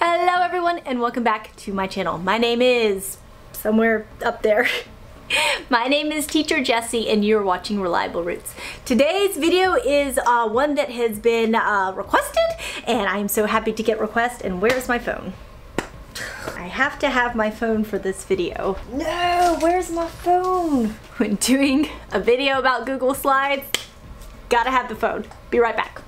Hello everyone and welcome back to my channel. My name is somewhere up there. My name is Teacher Jessie and you're watching Reliable Roots. Today's video is one that has been requested and I'm so happy to get requests. And where's my phone? I have to have my phone for this video. No, where's my phone? When doing a video about Google Slides, gotta have the phone. Be right back.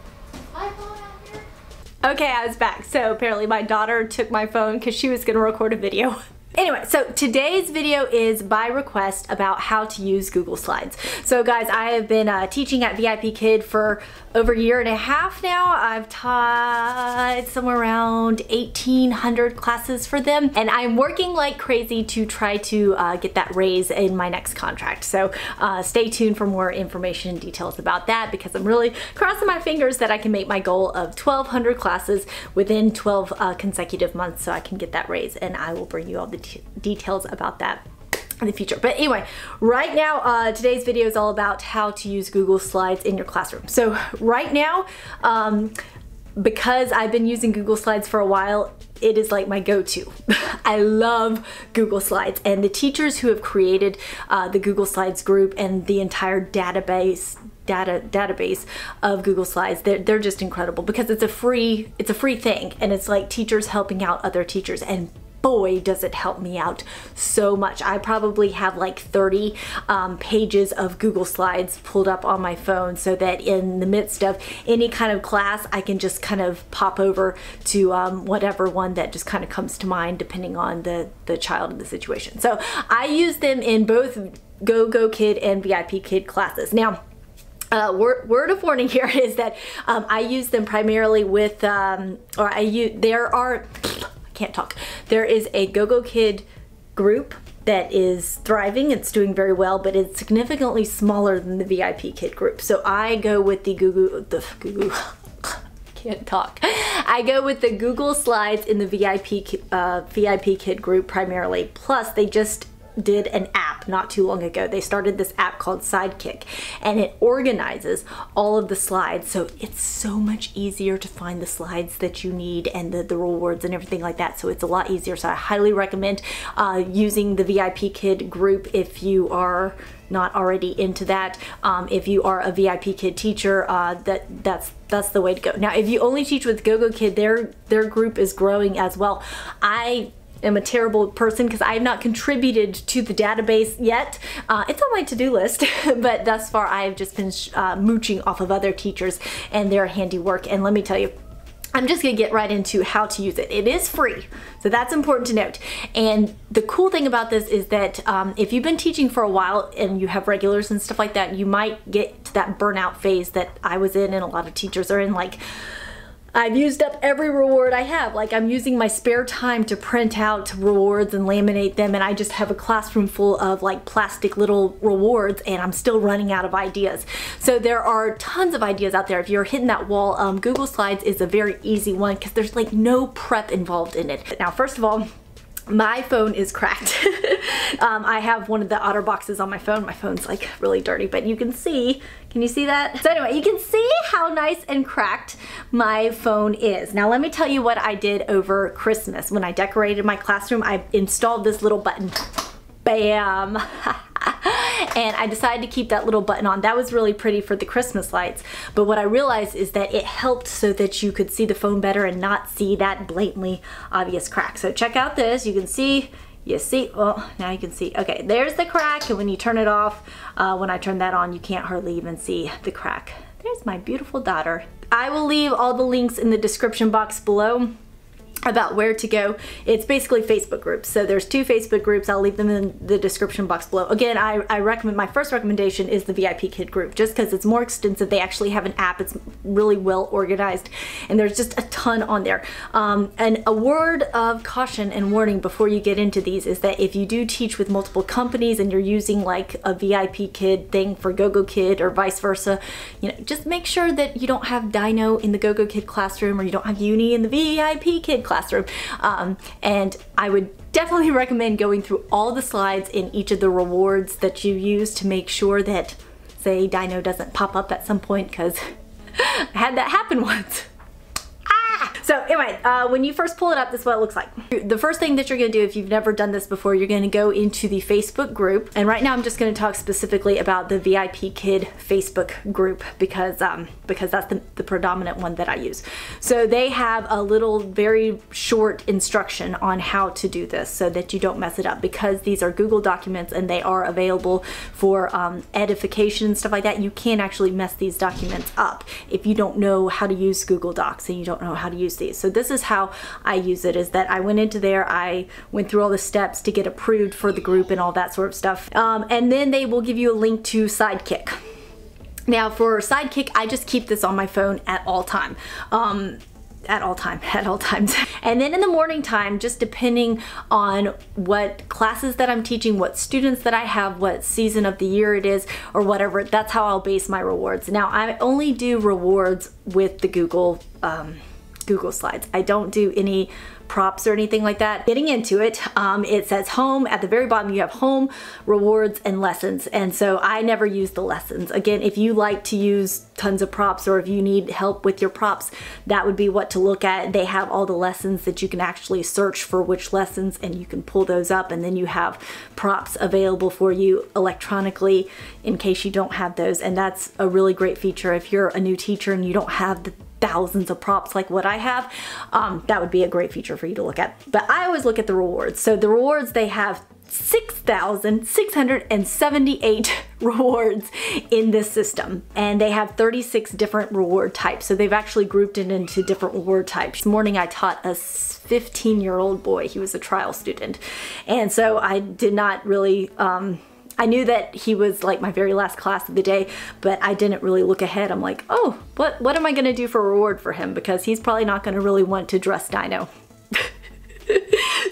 Okay, I was back. So apparently my daughter took my phone because she was gonna record a video. Anyway, so today's video is by request about how to use Google Slides. So guys, I have been teaching at VIPKid for over a year and a half now. I've taught somewhere around 1,800 classes for them, and I'm working like crazy to try to get that raise in my next contract. So stay tuned for more information and details about that, because I'm really crossing my fingers that I can make my goal of 1,200 classes within 12 consecutive months so I can get that raise, and I will bring you all the details about that in the future. But anyway, right now today's video is all about how to use Google Slides in your classroom. So right now, because I've been using Google Slides for a while, it is like my go-to. I love Google Slides, and the teachers who have created the Google Slides group and the entire database of Google Slides, they're just incredible, because it's a free thing, and it's like teachers helping out other teachers, and boy does it help me out so much. I probably have like 30 pages of Google Slides pulled up on my phone, so that in the midst of any kind of class I can just kind of pop over to whatever one that just kind of comes to mind depending on the child and the situation. So I use them in both GogoKid and VIPKid classes. Now, word of warning here is that I use them primarily with, there is a GogoKid group that is thriving, it's doing very well, but it's significantly smaller than the VIPKid group. So I go with the I go with the Google Slides in the VIPKid group primarily. Plus, they just did an app not too long ago. They started this app called Sidekick, and it organizes all of the slides, so it's so much easier to find the slides that you need and the rewards and everything like that. So it's a lot easier. So I highly recommend using the VIPKid group if you are not already into that. If you are a VIPKid teacher, that's the way to go. Now, if you only teach with GogoKid, their group is growing as well. I am a terrible person because I have not contributed to the database yet. It's on my to-do list, but thus far I have just been mooching off of other teachers and their handiwork. And let me tell you, I'm just gonna get right into how to use it. It is free, so that's important to note. And the cool thing about this is that if you've been teaching for a while and you have regulars and stuff like that, you might get to that burnout phase that I was in and a lot of teachers are in, like, I've used up every reward I have. Like, I'm using my spare time to print out rewards and laminate them, and I just have a classroom full of like plastic little rewards, and I'm still running out of ideas. So there are tons of ideas out there. If you're hitting that wall, Google Slides is a very easy one because there's like no prep involved in it. Now, first of all, my phone is cracked. I have one of the otter boxes on my phone. My phone's like really dirty, but you can see, can you see that? So anyway, you can see how nice and cracked my phone is. Now let me tell you what I did over Christmas. When I decorated my classroom, I installed this little button. Bam! And I decided to keep that little button on. That was really pretty for the Christmas lights. But what I realized is that it helped so that you could see the phone better and not see that blatantly obvious crack. So check out this. You can see, well, now you can see. Okay, there's the crack, and when you turn it off, when I turn that on, you can't hardly even see the crack. There's my beautiful daughter. I will leave all the links in the description box below about where to go. It's basically Facebook groups. So there's 2 Facebook groups. I'll leave them in the description box below. Again, I recommend, my first recommendation is the VIPKid group, just because it's more extensive. They actually have an app. It's really well organized, and there's just a ton on there. And a word of caution and warning before you get into these is that if you do teach with multiple companies and you're using like a VIPKid thing for GogoKid or vice versa, you know, just make sure that you don't have Dino in the GogoKid classroom, or you don't have Uni in the VIPKid classroom. And I would definitely recommend going through all the slides in each of the rewards that you use to make sure that, say, Dino doesn't pop up at some point, because I had that happen once. So anyway, when you first pull it up, this is what it looks like. The first thing that you're going to do if you've never done this before, you're going to go into the Facebook group. And right now I'm just going to talk specifically about the VIPKid Facebook group because that's the predominant one that I use. So they have a little very short instruction on how to do this so that you don't mess it up, because these are Google documents and they are available for edification and stuff like that. You can actually mess these documents up if you don't know how to use Google Docs and you don't know how to use these. So this is how I use it, is that I went into there, I went through all the steps to get approved for the group and all that sort of stuff. And then they will give you a link to Sidekick. Now for Sidekick, I just keep this on my phone at all times. And then in the morning time, just depending on what classes that I'm teaching, what students that I have, what season of the year it is, or whatever, that's how I'll base my rewards. Now I only do rewards with the Google Slides. I don't do any props or anything like that. Getting into it, it says home. At the very bottom you have home, rewards, and lessons. And so I never use the lessons. Again, if you like to use tons of props, or if you need help with your props, that would be what to look at. They have all the lessons that you can actually search for which lessons, and you can pull those up, and then you have props available for you electronically in case you don't have those. And that's a really great feature if you're a new teacher and you don't have the thousands of props like what I have. That would be a great feature for you to look at. But I always look at the rewards. So the rewards, they have 6,678 rewards in this system, and they have 36 different reward types. So they've actually grouped it into different reward types. This morning I taught a 15-year-old boy. He was a trial student, and so I did not really I knew that he was like my very last class of the day, but I didn't really look ahead. I'm like, oh, what am I gonna do for a reward for him? Because he's probably not gonna really want to dress Dino.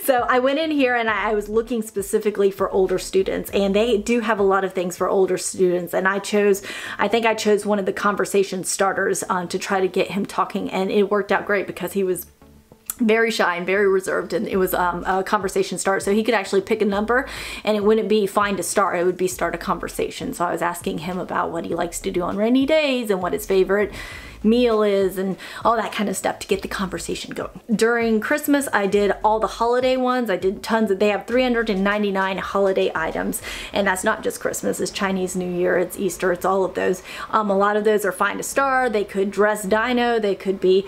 So I went in here and I was looking specifically for older students, and they do have a lot of things for older students. And I think I chose one of the conversation starters to try to get him talking, and it worked out great because he was very shy and very reserved, and it was a conversation start. So he could actually pick a number and it wouldn't be find a star, it would be start a conversation. So I was asking him about what he likes to do on rainy days and what his favorite meal is and all that kind of stuff to get the conversation going. During Christmas, I did all the holiday ones. I did tons they have 399 holiday items, and that's not just Christmas, it's Chinese New Year, it's Easter, it's all of those. A lot of those are find a star, they could dress Dino, they could be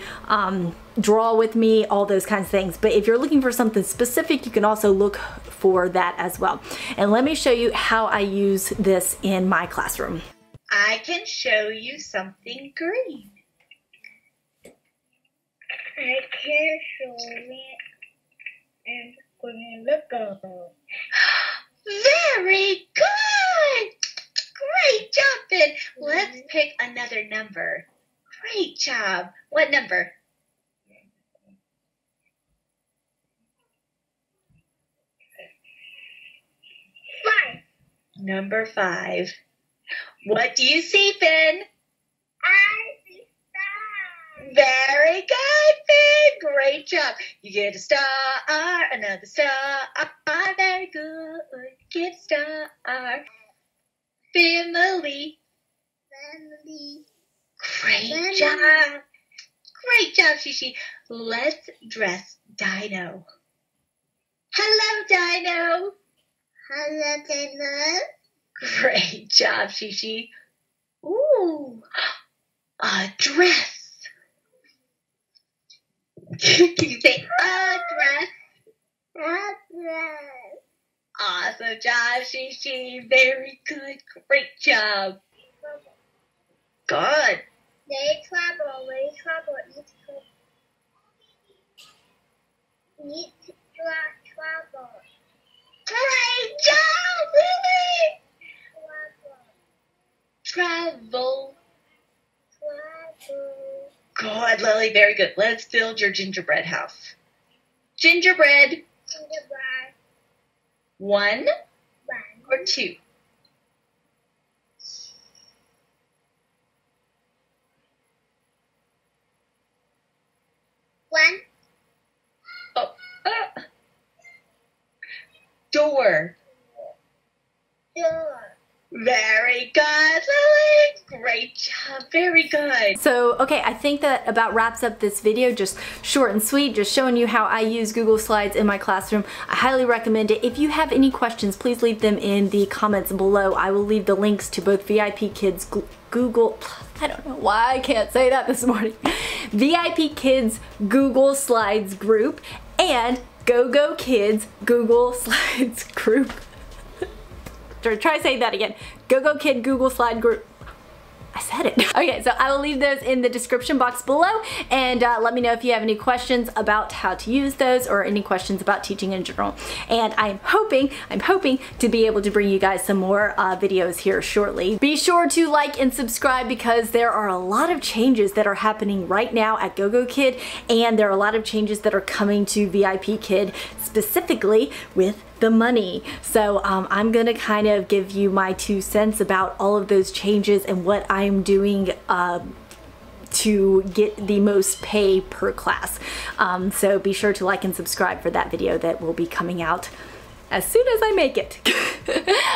draw with me, all those kinds of things. But if you're looking for something specific, you can also look for that as well. And let me show you how I use this in my classroom. I can show you something green. I can show it and green logo. Very good! Great job, Ben. Let's pick another number. Great job. What number? Number 5. What do you see, Finn? I see stars. Very good, Finn. Great job. You get a star, another star. Very good. Get a star. Family. Great job. Great job, Shishi. Let's dress Dino. Hello, Dino. Hello, Taylor. Great job, Shishi. Ooh, a dress. Can you say a dress? Awesome job, Shishi. Very good. Great job. Good. They trouble. Eat trouble. Great job, Lily. Travel. Good, Lily. Very good. Let's build your gingerbread house. Gingerbread. 1 or 2? One. Oh. Door. Door. Very good, Lily. Great job. Very good. So, okay, I think that about wraps up this video. Just short and sweet, just showing you how I use Google Slides in my classroom. I highly recommend it. If you have any questions, please leave them in the comments below. I will leave the links to both VIPKid's Google, I don't know why I can't say that this morning, VIPKid's Google Slides group and GogoKid's Google Slides group. Try saying that again. GogoKid Google Slide group. I said it. Okay, so I will leave those in the description box below, and let me know if you have any questions about how to use those or any questions about teaching in general. And I'm hoping to be able to bring you guys some more videos here shortly. Be sure to like and subscribe because there are a lot of changes that are happening right now at GogoKid, and there are a lot of changes that are coming to VIPKid specifically with the money. So I'm gonna kind of give you my 2 cents about all of those changes and what I'm doing to get the most pay per class. So be sure to like and subscribe for that video that will be coming out as soon as I make it.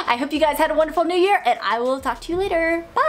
I hope you guys had a wonderful new year, and I will talk to you later. Bye!